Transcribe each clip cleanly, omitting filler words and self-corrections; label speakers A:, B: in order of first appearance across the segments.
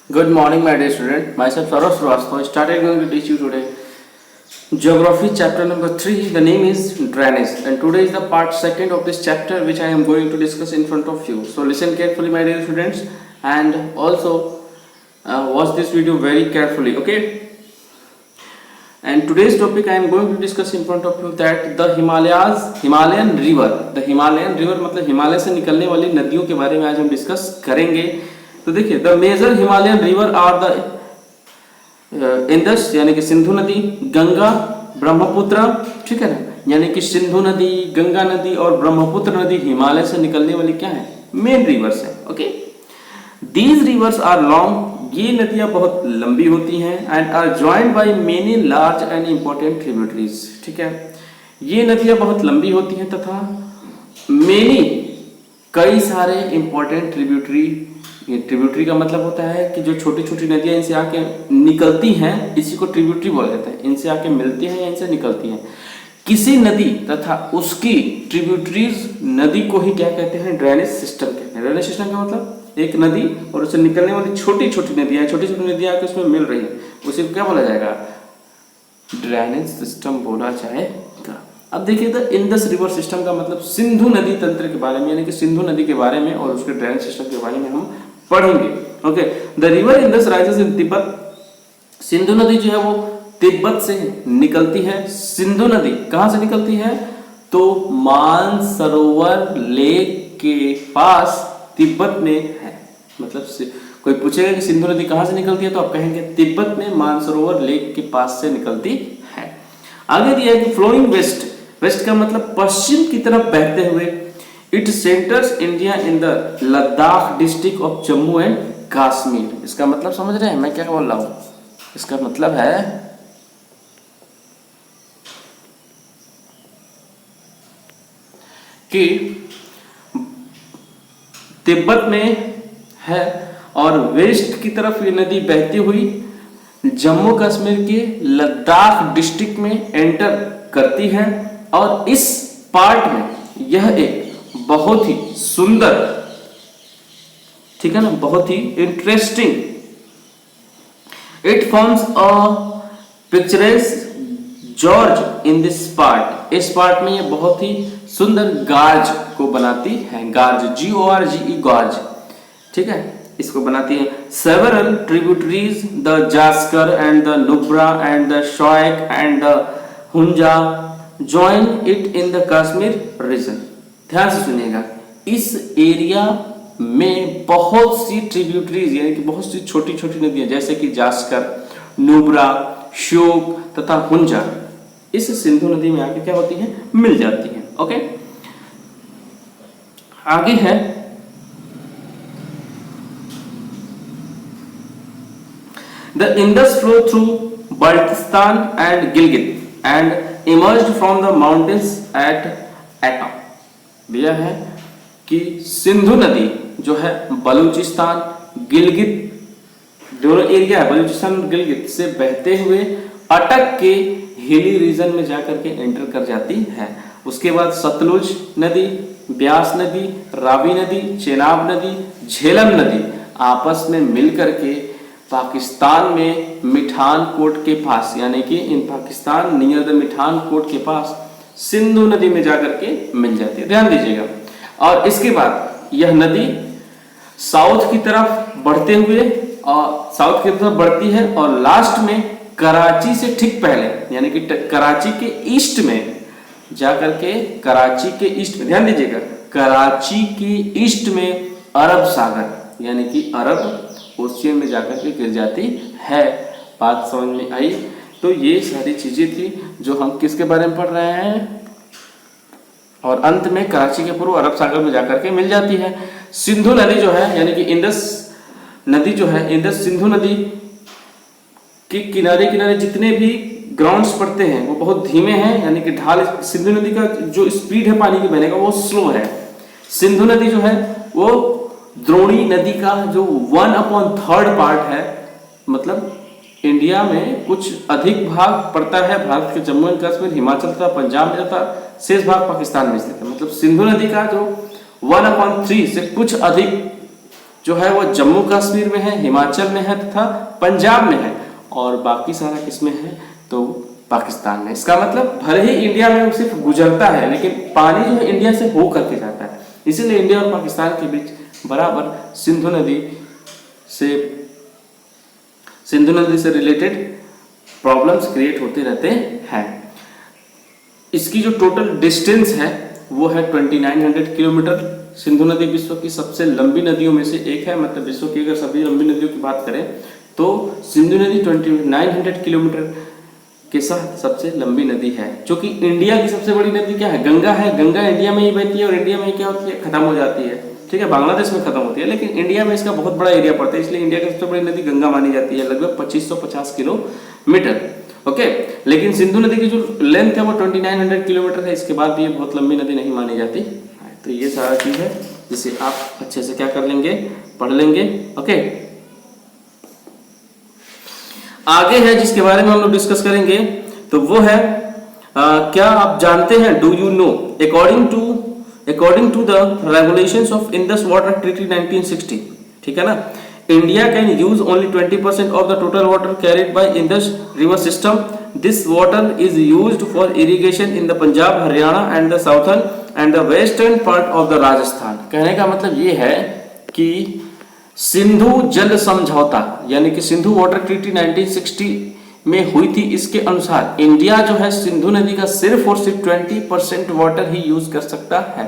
A: Good morning, my dear student. Myself Saurav Srivastava. Started going to teach you today Geography chapter number 3. The name is Drainage, and today is the part second of this chapter, which I am going to discuss in front of you. So listen carefully, my dear students, and also watch this video very carefully. Okay. And today's topic I am going to discuss in front of you that the Himalayan river. The Himalayan river मतलब हिमालय से निकलने वाली नदियों के बारे में आज हम डिस्कस करेंगे. तो देखिए, the major Himalayan river are the Indus यानी कि सिंधु नदी, गंगा, ब्रह्मपुत्र, ठीक है ना, यानी कि सिंधु नदी, गंगा नदी और ब्रह्मपुत्र नदी हिमालय से निकलने वाली क्या है, मेन रिवर्स है. Okay, these rivers are long, ये नदियां बहुत लंबी होती हैं, and are joined by many large and important tributaries. ठीक है, ये नदियां बहुत लंबी होती हैं तथा मेनी कई सारे इंपॉर्टेंट ट्रिब्यूटरी का मतलब होता है कि जो छोटी छोटी नदियां इनसे आके निकलती हैं, इसी को ट्रिब्यूटरी बोला जाता है. इनसे आके मिलती हैं या इनसे निकलती हैं. किसी नदी तथा उसकी ट्रिब्यूटरीज नदी को ही क्या कहते हैं, ड्रेनेज सिस्टम कहते हैं. ड्रेनेज सिस्टम का मतलब एक नदी और उससे निकलने वाली छोटी छोटी नदियां आके उसमें मिल रही है, उसे क्या बोला जाएगा, ड्रेनेज सिस्टम बोला जाएगा. अब देखिए, द इंडस रिवर सिस्टम का मतलब सिंधु नदी तंत्र के बारे में, यानी कि सिंधु नदी के बारे में और उसके ड्रेनेज सिस्टम के बारे में हम पढ़ेंगे. Okay, the river Indus rises in Tibet. Sindhu नदी जो है वो तिब्बत से निकलती है. सिंधु नदी कहां से निकलती है, तो मानसरोवर लेक के पास तिब्बत में है. मतलब कोई पूछेगा कि सिंधु नदी कहां से निकलती है, तो आप कहेंगे तिब्बत में मानसरोवर लेक के पास से निकलती है. आगे दिया है कि फ्लोइंग वेस्ट. वेस्ट का मतलब पश्चिम की तरफ बहते हुए. It centres India in the Ladakh district of Jammu and Kashmir. इसका मतलब समझ रहे हैं मैं क्या बोल रहा हूं. इसका मतलब है कि तिब्बत में है और वेस्ट की तरफ ये नदी बहती हुई जम्मू कश्मीर के लद्दाख डिस्ट्रिक्ट में एंटर करती है. और इस पार्ट में यह एक बहुत ही सुंदर, ठीक है ना, बहुत ही interesting, it forms a picturesque gorge in this part. इस पार्ट में ये बहुत ही सुंदर गार्ज को बनाती है. गार्ज, GORGE, गार्ज, ठीक है, इसको बनाती है. Several tributaries, the Zaskar and the Nubra and the Shyok and the Hunza join it in the Kashmir region. ध्यान से सुनिएगा, इस एरिया में बहुत सी ट्रिब्यूटरीज यानी कि बहुत सी छोटी छोटी नदियां जैसे कि जास्कर, नुब्रा, श्योक तथा हुंजा इस सिंधु नदी में आके क्या होती है, मिल जाती है. ओके, आगे है the Indus flow through Baltistan and Gilgit and emerged from the mountains at Attock. दिया है कि सिंधु नदी जो है बलूचिस्तान, गिलगित दोनों एरिया है, बलूचिस्तान और गिलगित से बहते हुए अटक के हिली रीजन में जाकर के एंटर कर जाती है. उसके बाद सतलुज नदी, ब्यास नदी, रावी नदी, चेनाब नदी, झेलम नदी आपस में मिलकर के पाकिस्तान में मिठान कोट के पास, यानी कि इन पाकिस्तान नियर द मिठान कोट के पास सिंधु नदी में जाकर के मिल जाती है. ध्यान दीजिएगा. और इसके बाद यह नदी साउथ की तरफ बढ़ते हुए और साउथ की तरफ बढ़ती है और लास्ट में कराची से ठीक पहले यानी कि कराची के ईस्ट में जाकर के, कराची के ईस्ट में, ध्यान दीजिएगा, कराची के ईस्ट में अरब सागर यानी कि अरब ओशियन में जाकर के गिर जाती है. बात समझ में आई. तो ये सारी चीजें थी जो हम किसके बारे में पढ़ रहे हैं, और अंत में कराची के पूर्व अरब सागर में जाकर के मिल जाती है. सिंधु नदी जो है यानी कि इंडस नदी जो है, इंडस सिंधु नदी के किनारे किनारे जितने भी ग्राउंड्स पड़ते हैं वो बहुत धीमे हैं, यानी कि ढाल, सिंधु नदी का जो स्पीड है पानी के बहने का वो स्लो है. सिंधु नदी जो है वो द्रोणी नदी का जो 1/3 पार्ट है, मतलब इंडिया में कुछ अधिक भाग पड़ता है भारत के जम्मू एंड कश्मीर, हिमाचल तथा पंजाब में तथा शेष भाग पाकिस्तान में स्थित है. मतलब सिंधु नदी का जो 1/3 से कुछ अधिक जो है वो जम्मू कश्मीर में है, हिमाचल में है तथा पंजाब में है, और बाकी सारा किसमें है तो पाकिस्तान में। इसका मतलब भले ही इंडिया में वो सिर्फ गुजरता है, लेकिन पानी जो है इंडिया से हो करके जाता है। इसीलिए इंडिया और पाकिस्तान के बीच बराबर सिंधु नदी से रिलेटेड प्रॉब्लम्स क्रिएट होते रहते हैं। इसकी जो टोटल डिस्टेंस है वो है 2900 किलोमीटर। सिंधु नदी विश्व की सबसे लंबी नदियों में से एक है, मतलब विश्व की अगर सभी लंबी नदियों की बात करें तो सिंधु नदी 2900 किलोमीटर के साथ सबसे लंबी नदी है। जो कि इंडिया की सबसे बड़ी नदी क्या है, गंगा है। गंगा इंडिया में ही बहती है और इंडिया में ही क्या होती है, खत्म हो जाती है, ठीक है, बांग्लादेश में खत्म होती है, लेकिन इंडिया में इसका बहुत बड़ा एरिया पड़ता है, इसलिए इंडिया की सबसे बड़ी नदी गंगा मानी जाती है, लगभग 2550 किलोमीटर। ओके, लेकिन सिंधु नदी की जो लेंथ है वो 2900 किलोमीटर है, इसके बाद भी ये बहुत लंबी नदी नहीं मानी जाती। तो ये सारा चीज है जिसे आप अच्छे से क्या कर लेंगे, पढ़ लेंगे। ओके, आगे है जिसके बारे में हम लोग डिस्कस करेंगे तो वो है क्या आप जानते हैं, do you know, according to the regulations of Indus water treaty 1960, ठीक है ना, India can use only 20% of the total water carried by Indus river system. This water is used for irrigation in the Punjab, Haryana and the southern and the western part of the Rajasthan. कहने का मतलब ये है कि सिंधु जल समझौता यानी कि सिंधु वाटर ट्रीटी 1960 में हुई थी, इसके अनुसार इंडिया जो है सिंधु नदी का सिर्फ और सिर्फ 20% वाटर ही यूज कर सकता है,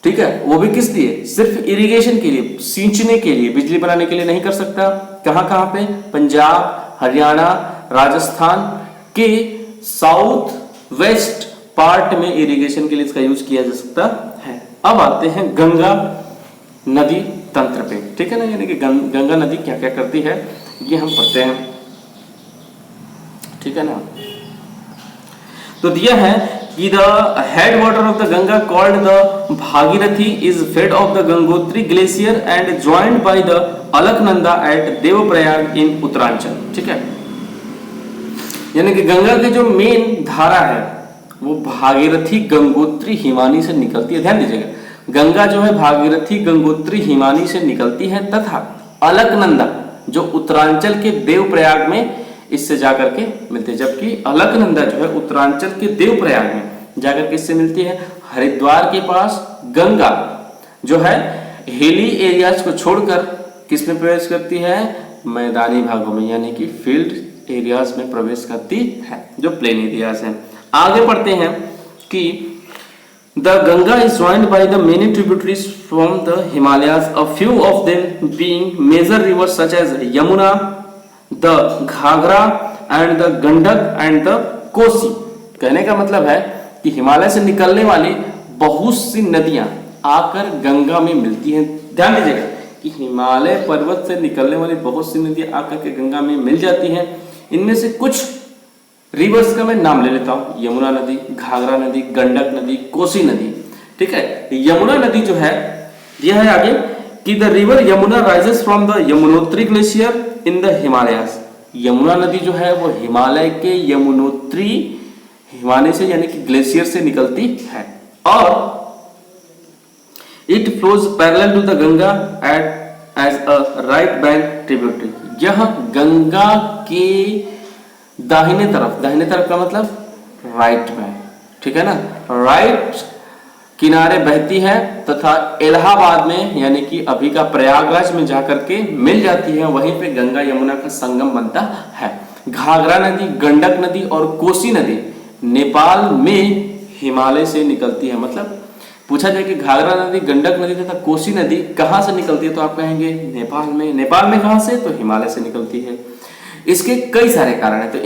A: ठीक है, वो भी किस लिए, सिर्फ इरिगेशन के लिए, सींचने के लिए, बिजली बनाने के लिए नहीं कर सकता। कहां पे, पंजाब, हरियाणा, राजस्थान के साउथ वेस्ट पार्ट में इरिगेशन के लिए इसका यूज किया जा सकता है। अब आते हैं गंगा नदी तंत्र पे, ठीक है ना, यानी कि गंगा नदी क्या क्या करती है ये हम पढ़ते हैं, ठीक है ना। तो दिया है कि the head water of the Ganga called the Bhagirathi is fed off the Gangotri glacier and joined by the Alaknanda at Devprayag in Uttaranchal, ठीक है, यानी कि गंगा की जो मेन धारा है वो भागीरथी गंगोत्री हिमानी से निकलती है। ध्यान दीजिएगा, गंगा जो है भागीरथी गंगोत्री हिमानी से निकलती है तथा अलकनंदा जो उत्तरांचल के देवप्रयाग में इससे जाकर के मिलती है, जबकि अलकनंदा जो है उत्तरांचल के देवप्रयाग में जाकर के इससे मिलती है। हरिद्वार के पास गंगा जो है हिली एरियाज को छोड़कर किस में प्रवेश करती है, मैदानी भागों में, यानी कि फील्ड एरियाज में प्रवेश करती है, जो प्लेन एरियाज हैं। आगे पढ़ते हैं कि The Ganga is joined by the many tributaries from the Himalayas, a few of them being major rivers such as Yamuna, the Ghagra and the Gandak and the Kosi। कहने का मतलब है कि हिमालय से निकलने वाली बहुत सी नदियां आकर गंगा में मिलती हैं। ध्यान दीजिएगा कि हिमालय पर्वत से निकलने वाली बहुत सी नदियां आकर के गंगा में मिल जाती हैं। इनमें से कुछ रिवर्स का मैं नाम ले लेता हूं, यमुना नदी, घाघरा नदी, गंडक नदी, कोसी नदी, ठीक है। यमुना नदी जो है यह है आगे कि the river Yamuna rises from the Yamunotri glacier in the Himalayas. Yamuna नदी जो है वो हिमालय के यमुनोत्री हिमालय से यानी कि ग्लेशियर से निकलती है और it flows parallel to the Ganga at as a right bank tributary. यह गंगा के दाहिने तरफ का मतलब राइट बैंक, ठीक है ना, राइट किनारे बहती है तथा इलाहाबाद में यानी कि अभी का प्रयागराज में जाकर के मिल जाती है। वहीं पे गंगा यमुना का संगम बनता है। घाघरा नदी, गंडक नदी और कोसी नदी नेपाल में हिमालय से निकलती है। मतलब पूछा जाए कि घाघरा नदी, गंडक नदी तथा कोसी नदी कहां से निकलती है तो आप कहेंगे नेपाल में। नेपाल में कहां से, तो हिमालय से निकलती है। इसके कई सारे कारण हैं। तो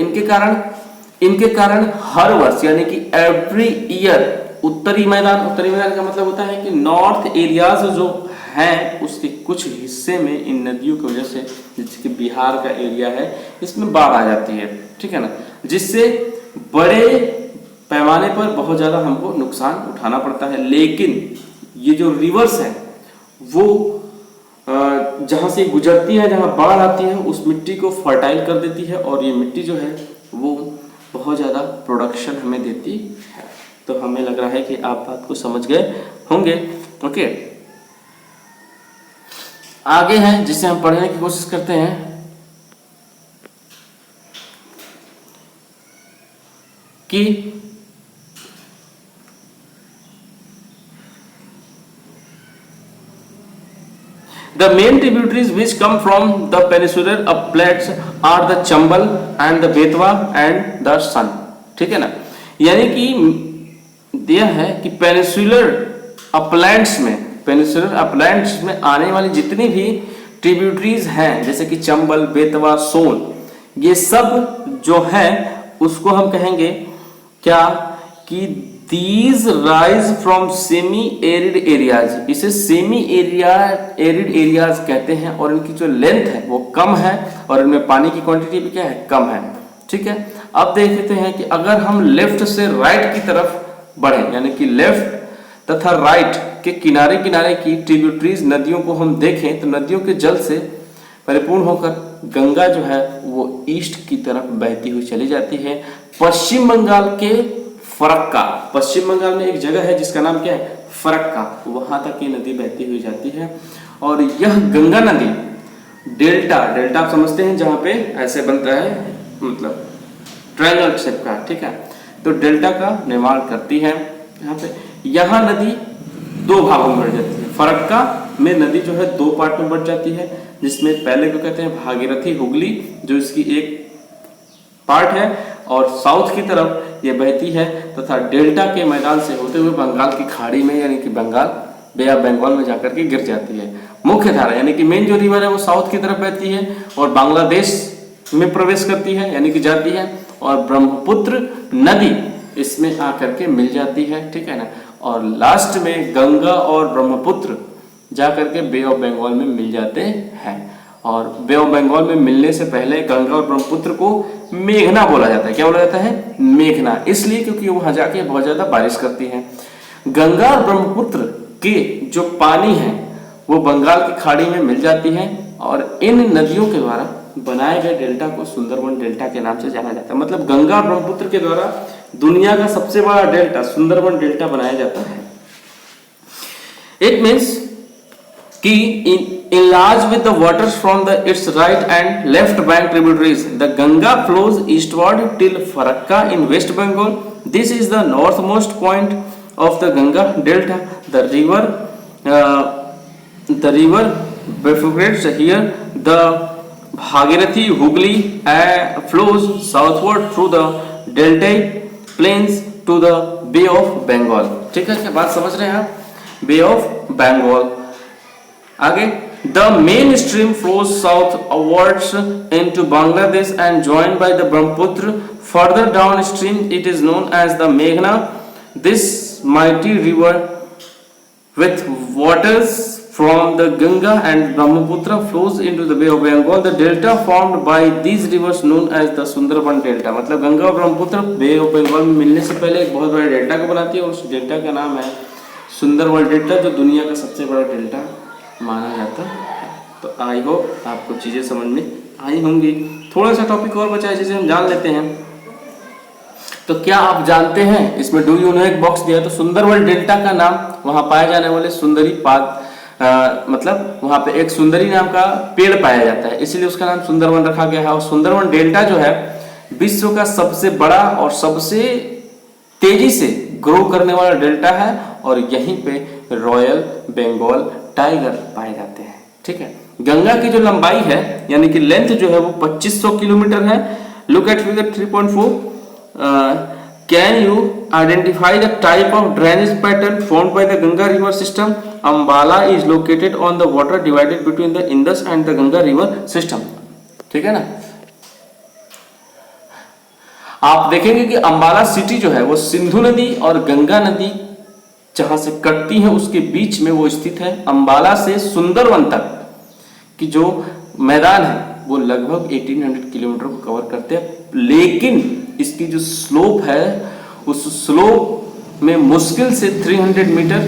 A: इनके कारण हर वर्ष यानी कि एवरी ईयर उत्तरी मैदान का मतलब होता है कि नॉर्थ एरियाज जो हैं उसके कुछ हिस्से में इन नदियों की वजह से, जैसे कि बिहार का एरिया है, इसमें बाढ़ आ जाती है, ठीक है ना, जिससे बड़े पैमाने पर बहुत ज्यादा हमको नुकसान उठाना पड़ता है। लेकिन ये जो रिवर्स है वो जहां से गुजरती है, जहां बाढ़ आती है, उस मिट्टी को फर्टाइल कर देती है और ये मिट्टी जो है वो बहुत ज्यादा प्रोडक्शन हमें देती है। तो हमें लग रहा है कि आप बात को समझ गए होंगे। ओके, आगे है जिसे हम पढ़ने की कोशिश करते हैं कि the main tributaries which come from the peninsular uplands are the Chambal and the Betwa and the Son। ठीक है ना, यानी कि यह है कि पेनिसुलर अपलैंड्स में आने वाली जितनी भी ट्रिब्यूटरीज हैं जैसे कि चंबल, बेतवा, सोन, ये सब जो है उसको हम कहेंगे क्या कि these rise from semi arid areas। इसे सेमी एरिड एरियाज कहते हैं और इनकी जो लेंथ है वो कम है और इनमें पानी की क्वांटिटी भी क्या है, कम है। ठीक है, अब देखते हैं कि अगर हम लेफ्ट से राइट की तरफ बढ़े यानी कि लेफ्ट तथा राइट के किनारे किनारे की ट्रिब्यूटरीज नदियों को हम देखें तो नदियों के जल से परिपूर्ण होकर गंगा जो है वो ईस्ट की तरफ बहती हुई चली जाती है। पश्चिम बंगाल के फरक्का, पश्चिम बंगाल में एक जगह है जिसका नाम क्या है, फरक्का, वहां तक ये नदी बहती हुई जाती है। और यह गंगा नदी डेल्टा आप समझते हैं जहां पे ऐसे बनता है मतलब ट्रायंगल शेप का, ठीक है, तो डेल्टा का निर्माण करती है यहाँ पे। यहाँ नदी दो भागों में बढ़ जाती है। फरक्का में नदी जो है दो पार्ट में बढ़ जाती है जिसमें पहले को कहते हैं भागीरथी हुगली जो इसकी एक पार्ट है और साउथ की तरफ ये बहती है तथा डेल्टा के मैदान से होते हुए बंगाल की खाड़ी में यानी कि बंगाल बे ऑफ बंगाल में जाकर के गिर जाती है। मुख्य धारा यानी कि मेन जो रिवर है वो साउथ की तरफ बहती है और बांग्लादेश में प्रवेश करती है यानी कि जाती है और ब्रह्मपुत्र नदी इसमें आकर के मिल जाती है। ठीक है ना, और लास्ट में गंगा और ब्रह्मपुत्र जाकर के बे ऑफ बंगाल में मिल जाते हैं। और बे ऑफ बंगाल में मिलने से पहले गंगा और ब्रह्मपुत्र को मेघना बोला जाता है। क्या बोला जाता है, मेघना, इसलिए क्योंकि वहां जाके बहुत ज्यादा बारिश करती है। गंगा और ब्रह्मपुत्र के जो पानी है वो बंगाल की खाड़ी में मिल जाती है और इन नदियों के द्वारा बनाए गए डेल्टा को सुंदरबन डेल्टा के नाम से जाना जाता है। मतलब गंगा और ब्रह्मपुत्र के द्वारा दुनिया का सबसे बड़ा डेल्टा सुंदरबन डेल्टा बनाया जाता है। इट मीन्स कि enlarged with the waters from its right and left bank tributaries. The Ganga flows eastward till Farakka in West Bengal. This is the northmost point of the Ganga Delta. The river bifurcates here. The Bhagirathi Hooghly flows southward through the deltaic plains to the Bay of Bengal. ठीक है, क्या बात समझ रहे हैं आप? Bay of Bengal. आगे the main stream flows southwards into Bangladesh and joined by the Brahmaputra. Further downstream it is known as the Meghna. This mighty river with waters from the Ganga and Brahmaputra flows into the Bay of Bengal. The delta formed by these rivers known as the Sundarban Delta। मतलब गंगा और ब्रह्मपुत्र बे of Bengal में मिलने से पहले एक बहुत बड़े delta को बनाती है और उस डेल्टा का नाम है सुंदरबन डेल्टा जो दुनिया का सबसे बड़ा डेल्टा माना जाता है। तो आई होप आपको चीजें समझ में आई होंगी। थोड़ा सा टॉपिक और बचा है जिसे हम जान लेते हैं। तो क्या आप जानते हैं इसमें डू यू नो एक बॉक्स दिया है, तो सुंदरबन डेल्टा का नाम वहां पाए जाने वाले सुंदरी पाद मतलब वहां पे एक सुंदरी नाम का पेड़ पाया जाता है इसलिए उसका नाम सुंदरबन रखा गया है। और सुंदरबन डेल्टा जो है विश्व का सबसे बड़ा और सबसे तेजी से ग्रो करने वाला डेल्टा है और यहीं पे रॉयल बंगाल टाइगर पाए जाते हैं। ठीक है, गंगा की जो लंबाई है यानी कि लेंथ जो है वो 2500 किलोमीटर है। Look at figure 3.4। Can you identify the type of drainage pattern formed by the Ganga river system? Ambala is located on the water divided between the Indus and the Ganga river system. ठीक है ना, आप देखेंगे कि अंबाला सिटी जो है वो सिंधु नदी और गंगा नदी जहां से कटती है उसके बीच में वो स्थित है। अंबाला से सुंदरबन तक की जो मैदान है वो लगभग 1800 किलोमीटर को कवर करते हैं, लेकिन इसकी जो स्लोप है उस स्लोप में मुश्किल से 300 मीटर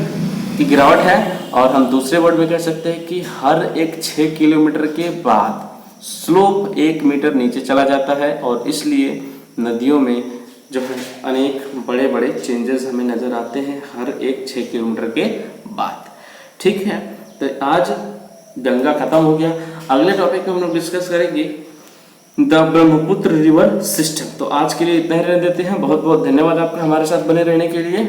A: की गिरावट है। और हम दूसरे वर्ड में कह सकते हैं कि हर एक 6 किलोमीटर के बाद स्लोप 1 मीटर नीचे चला जाता है और इसलिए नदियों में जो है अनेक बड़े बड़े चेंजेस हमें नजर आते हैं हर एक 6 किलोमीटर के बाद। ठीक है, तो आज गंगा खत्म हो गया। अगले टॉपिक में हम लोग डिस्कस करेंगे द ब्रह्मपुत्र रिवर सिस्टम। तो आज के लिए इतना ही रहने देते हैं। बहुत बहुत धन्यवाद आपका हमारे साथ बने रहने के लिए।